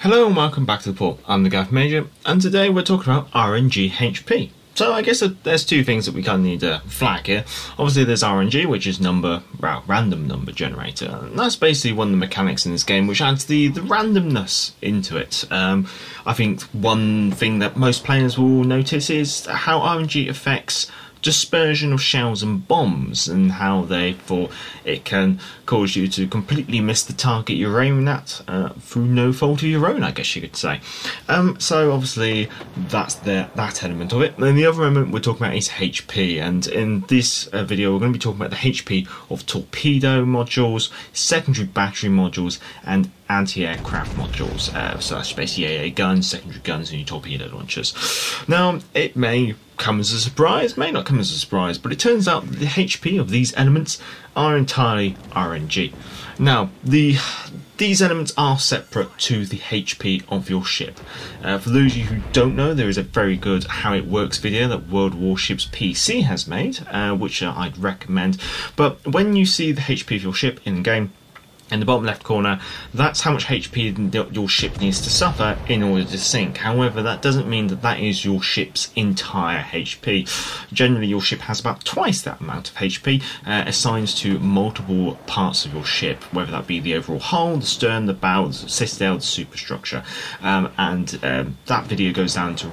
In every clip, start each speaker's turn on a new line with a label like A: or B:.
A: Hello and welcome back to the port. I'm the Gaff Major, and today we're talking about RNG HP. So I guess there's two things that we kind of need to flag here. Obviously there's RNG, which is random number generator. And that's basically one of the mechanics in this game which adds the randomness into it. I think one thing that most players will notice is how RNG affects dispersion of shells and bombs, and how therefore it can cause you to completely miss the target you're aiming at through no fault of your own, I guess you could say. So obviously that's that element of it. And then the other element we're talking about is HP, and in this video we're going to be talking about the HP of torpedo modules, secondary battery modules, and anti-aircraft modules. So that's basically AA guns, secondary guns, and your torpedo launchers. Now it may come as a surprise, may not come as a surprise, but it turns out that the HP of these elements are entirely RNG. Now these elements are separate to the HP of your ship. For those of you who don't know, there is a very good how it works video that World of Warships PC has made, which I'd recommend. But when you see the HP of your ship in the game, in the bottom left corner, that's how much HP your ship needs to suffer in order to sink. However, that doesn't mean that that is your ship's entire HP. Generally, your ship has about twice that amount of HP assigned to multiple parts of your ship, whether that be the overall hull, the stern, the bow, the citadel, the superstructure. That video goes down to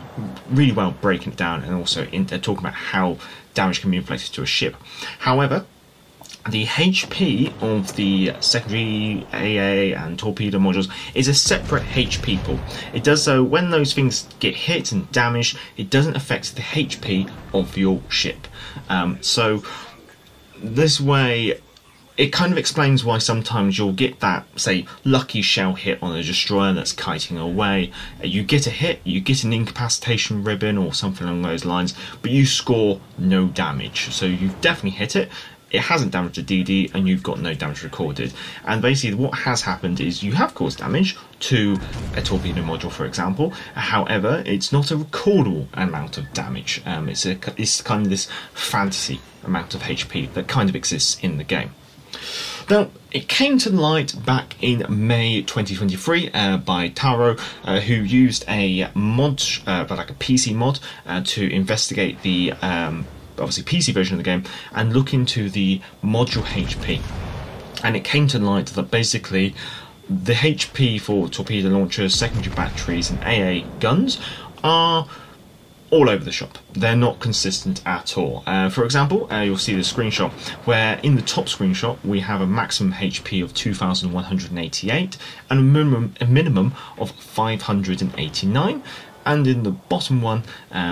A: really well breaking it down, and also talking about how damage can be inflicted to a ship. However, the HP of the secondary AA and torpedo modules is a separate HP pool. It does so when those things get hit and damaged, it doesn't affect the HP of your ship. So this way, it kind of explains why sometimes you'll get that, say, lucky shell hit on a destroyer that's kiting away. You get a hit, you get an incapacitation ribbon or something along those lines, but you score no damage. So you've definitely hit it. It hasn't damaged a DD, and you've got no damage recorded. And basically what has happened is you have caused damage to a torpedo module, for example. However, it's not a recordable amount of damage. It's kind of this fantasy amount of HP that kind of exists in the game. Now, it came to light back in May 2023 by Taro, who used a mod, like a PC mod, to investigate the obviously PC version of the game and look into the module HP. And it came to light that basically the HP for torpedo launchers, secondary batteries, and AA guns are all over the shop. They're not consistent at all. For example, you'll see the screenshot where in the top screenshot we have a maximum HP of 2,188 and a minimum of 589. And in the bottom one,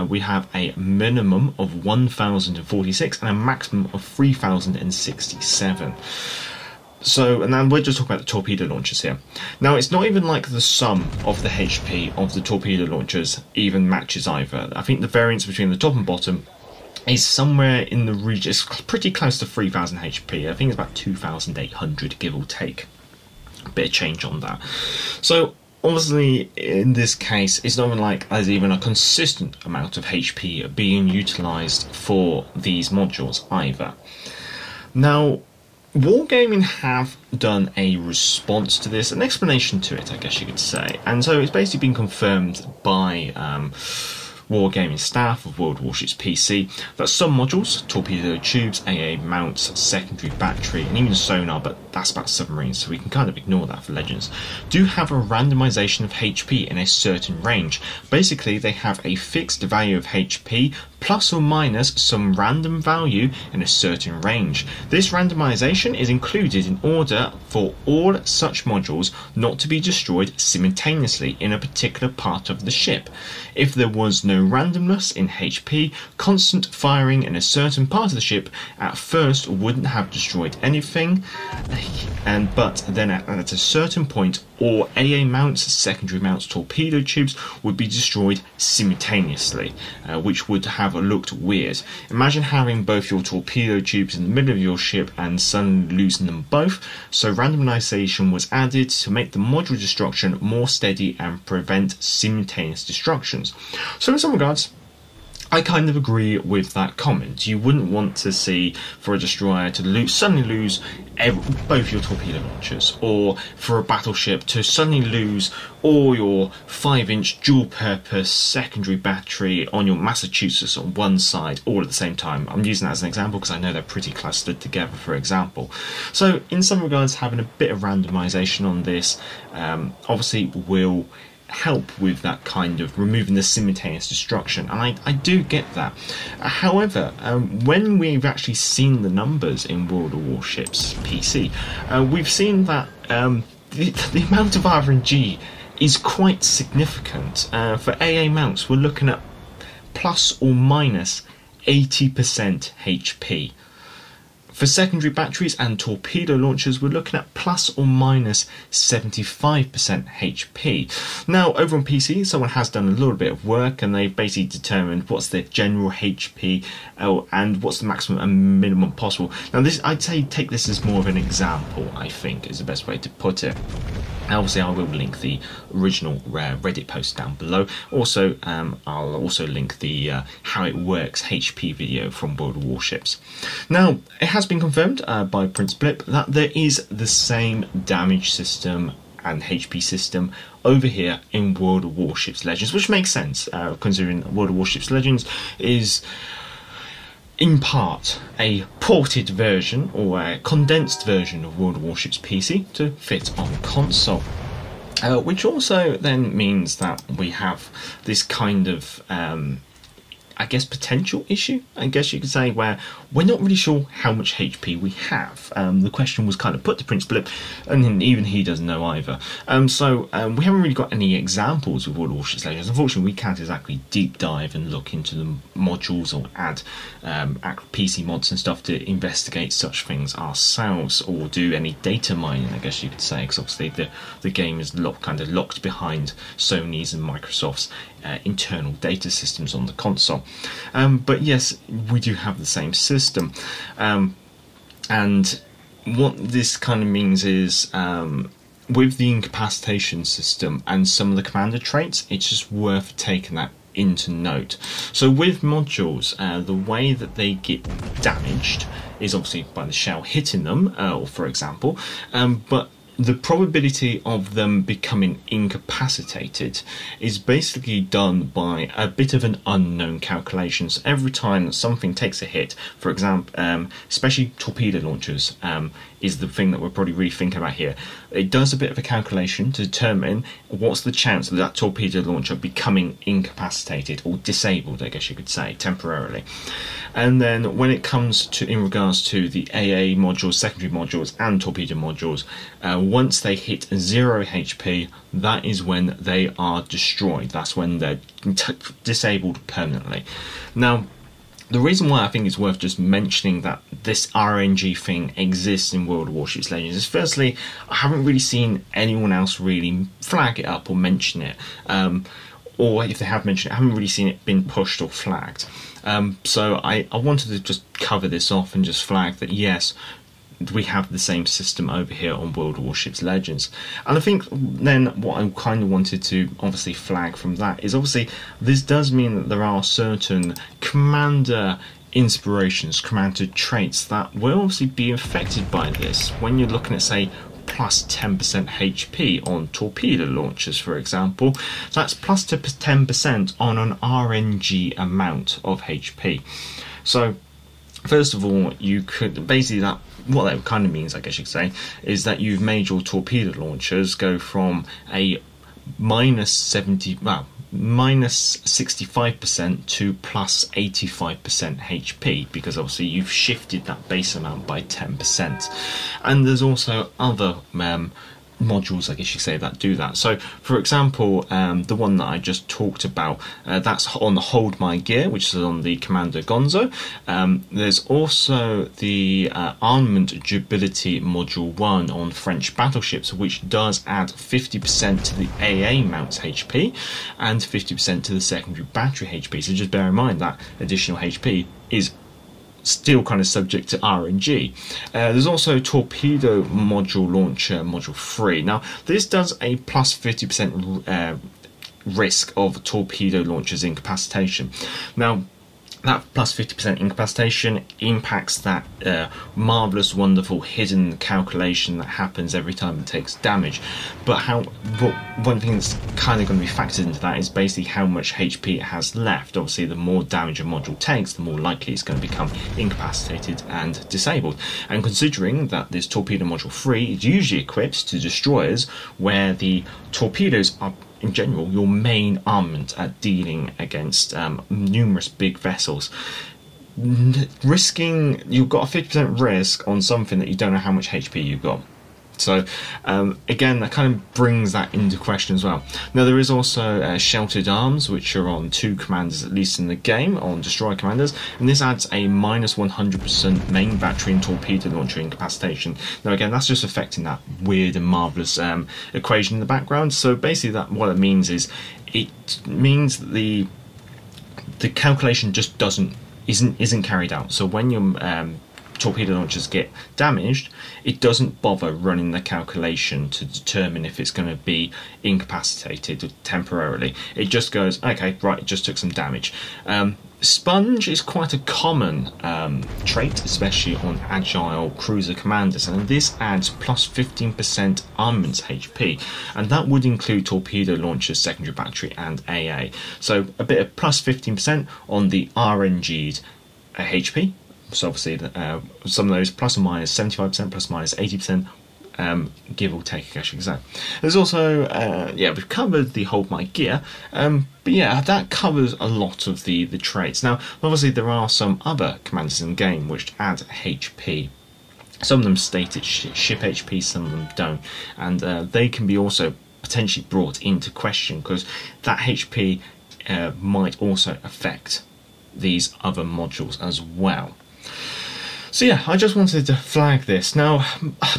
A: we have a minimum of 1,046 and a maximum of 3,067. So, and then we're just talking about the torpedo launchers here. Now, it's not even like the sum of the HP of the torpedo launchers even matches either. I think the variance between the top and bottom is somewhere in the region, it's pretty close to 3,000 HP. I think it's about 2,800, give or take. A bit of change on that. So, obviously, in this case, it's not even like there's even a consistent amount of HP being utilised for these modules either. Now, Wargaming have done a response to this, an explanation to it, I guess you could say. And so it's basically been confirmed by Wargaming staff of World of Warships PC that some modules, torpedo tubes, AA mounts, secondary battery, and even sonar, but that's about submarines, so we can kind of ignore that for Legends, do have a randomization of HP in a certain range. Basically, they have a fixed value of HP plus or minus some random value in a certain range. This randomization is included in order for all such modules not to be destroyed simultaneously in a particular part of the ship. If there was no randomness in HP, constant firing in a certain part of the ship at first wouldn't have destroyed anything, but then at a certain point all AA mounts, secondary mounts, torpedo tubes would be destroyed simultaneously, which would have looked weird. Imagine having both your torpedo tubes in the middle of your ship and suddenly losing them both. So randomization was added to make the module destruction more steady and prevent simultaneous destructions. So in some regards, I kind of agree with that comment. You wouldn't want to see for a destroyer to suddenly lose both your torpedo launchers, or for a battleship to suddenly lose all your 5-inch dual-purpose secondary battery on your Massachusetts on one side all at the same time. I'm using that as an example because I know they're pretty clustered together, for example. So in some regards, having a bit of randomization on this obviously will help with that kind of removing the simultaneous destruction, and I do get that. However, when we've actually seen the numbers in World of Warships PC, we've seen that the amount of RNG is quite significant. For AA mounts, we're looking at plus or minus 80% HP. For secondary batteries and torpedo launchers, we're looking at plus or minus 75% HP. Now, over on PC, someone has done a little bit of work, and they've basically determined what's the general HP and what's the maximum and minimum possible. Now, this, I'd say, take this as more of an example, I think, is the best way to put it. Obviously, I will link the original Reddit post down below. Also, I'll also link the how it works HP video from World of Warships. Now, it has been confirmed by Prince Blip that there is the same damage system and HP system over here in World of Warships Legends, which makes sense considering World of Warships Legends is in part a ported version or a condensed version of World of Warships PC to fit on console. Which also then means that we have this kind of I guess potential issue, I guess you could say, where we're not really sure how much HP we have. The question was kind of put to Prince Blip, and even he doesn't know either. So we haven't really got any examples of World of Warships Legends. Unfortunately, we can't exactly deep dive and look into the modules or add PC mods and stuff to investigate such things ourselves, or do any data mining, I guess you could say, because obviously the game is kind of locked behind Sony's and Microsoft's internal data systems on the console. But yes, we do have the same system, and what this kind of means is with the incapacitation system and some of the commander traits, it's just worth taking that into note. So with modules, the way that they get damaged is obviously by the shell hitting them, or for example, but the probability of them becoming incapacitated is basically done by a bit of an unknown calculation. So every time something takes a hit, for example, especially torpedo launchers is the thing that we're probably really thinking about here. It does a bit of a calculation to determine what's the chance of that torpedo launcher becoming incapacitated or disabled, I guess you could say, temporarily. And then when it comes to, in regards to the AA modules, secondary modules and torpedo modules, once they hit 0 HP, that is when they are destroyed. That's when they're disabled permanently. Now, the reason why I think it's worth just mentioning that this RNG thing exists in World of Warships Legends is, firstly, I haven't really seen anyone else really flag it up or mention it. Or if they have mentioned it, I haven't really seen it been pushed or flagged. So I wanted to just cover this off and just flag that, yes, we have the same system over here on World of Warships Legends. And I think then what I kind of wanted to obviously flag from that is, obviously this does mean that there are certain commander inspirations, commander traits that will obviously be affected by this. When you're looking at, say, plus 10% HP on torpedo launchers, for example, so that's plus 10% on an RNG amount of HP. So first of all, you could basically, that what that kind of means, I guess you could say, is that you've made your torpedo launchers go from a minus 65% to plus 85% HP, because obviously you've shifted that base amount by 10%. And there's also other modules, I guess you say, that do that. So for example, the one that I just talked about, that's on the Hold My Gear, which is on the Commander Gonzo. There's also the Armament Durability Module 1 on French battleships, which does add 50% to the AA mounts HP and 50% to the secondary battery HP. So just bear in mind that additional HP is still kind of subject to RNG. There's also Torpedo Module Launcher Module 3. Now, this does a plus 50% risk of torpedo launchers incapacitation. Now, that plus 50% incapacitation impacts that marvellous, wonderful, hidden calculation that happens every time it takes damage. But one thing that's kind of going to be factored into that is basically how much HP it has left. Obviously, the more damage a module takes, the more likely it's going to become incapacitated and disabled. And considering that this Torpedo Module 3 is usually equipped to destroyers, where the torpedoes are in general your main armament at dealing against numerous big vessels, you've got a 50% risk on something that you don't know how much HP you've got. So again, that kind of brings that into question as well. Now, there is also sheltered arms, which are on 2 commanders, at least in the game, on destroyer commanders, and this adds a minus 100% main battery and torpedo launcher incapacitation. Now again, that's just affecting that weird and marvellous equation in the background. So basically, what it means is that the calculation just isn't carried out. So when your torpedo launchers get damaged, it doesn't bother running the calculation to determine if it's going to be incapacitated temporarily. It just goes, okay, right, it just took some damage. Sponge is quite a common trait, especially on agile cruiser commanders, and this adds plus 15% armaments HP, and that would include torpedo launchers, secondary battery, and AA. So a bit of plus 15% on the RNG'd HP. So obviously some of those plus or minus 75%, plus or minus 80%, give or take, I guess you could say. There's also, we've covered the hold my gear, but yeah, that covers a lot of the traits. Now, obviously there are some other commanders in the game which add HP. Some of them state it's ship HP, some of them don't, and they can be also potentially brought into question because that HP might also affect these other modules as well. So yeah, I just wanted to flag this. Now,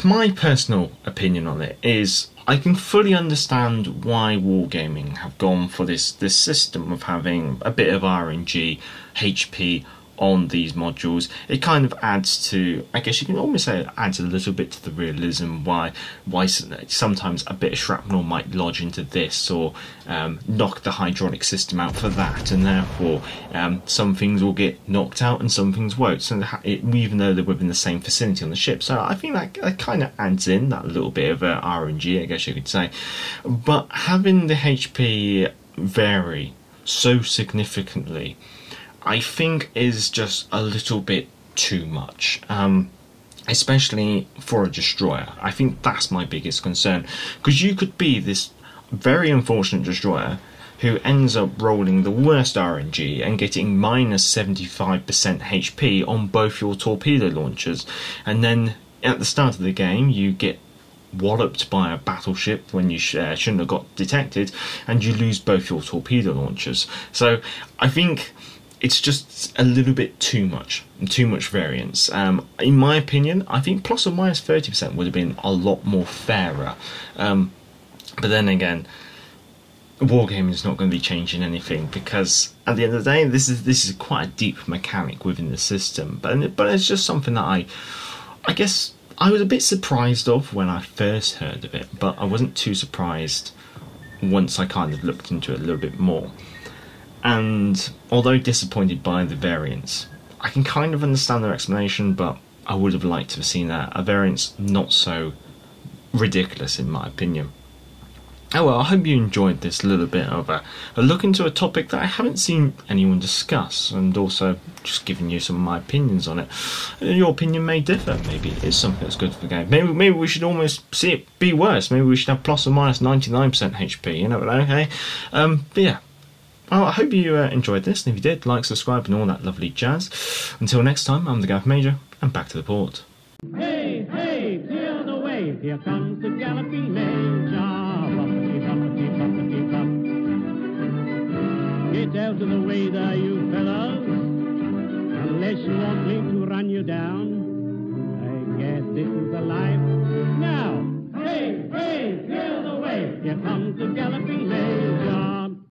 A: my personal opinion on it is I can fully understand why Wargaming have gone for this system of having a bit of RNG HP on these modules. It kind of adds to, I guess you can almost say it adds a little bit to the realism why sometimes a bit of shrapnel might lodge into this or knock the hydraulic system out for that, and therefore some things will get knocked out and some things won't, so even though they're within the same vicinity on the ship. So I think that kind of adds in that little bit of RNG, I guess you could say. But having the HP vary so significantly, I think is just a little bit too much, especially for a destroyer. I think that's my biggest concern, because you could be this very unfortunate destroyer who ends up rolling the worst RNG and getting minus 75% HP on both your torpedo launchers, and then at the start of the game you get walloped by a battleship when you shouldn't have got detected, and you lose both your torpedo launchers. So I think it's just a little bit too much variance. In my opinion, I think plus or minus 30% would have been a lot more fairer. But then again, Wargaming is not going to be changing anything, because at the end of the day, this is quite a deep mechanic within the system. But it's just something that I guess I was a bit surprised of when I first heard of it, but I wasn't too surprised once I kind of looked into it a little bit more. And although disappointed by the variance, I can kind of understand their explanation, but I would have liked to have seen a variance not so ridiculous, in my opinion. Oh well, I hope you enjoyed this little bit of a look into a topic that I haven't seen anyone discuss, and also just giving you some of my opinions on it. Your opinion may differ. Maybe it's something that's good for the game. Maybe we should almost see it be worse. Maybe we should have plus or minus 99% HP, you know, okay? But yeah. Well, I hope you enjoyed this, and if you did, like, subscribe, and all that lovely jazz. Until next time, I'm the Gaff Major, and back to the port.
B: Hey, hey, clear the way, here comes the galloping Major. Bumpity, bumpity, bumpity, bump. Get out of the way there, you fellows, unless you want me to run you down. I guess this is the life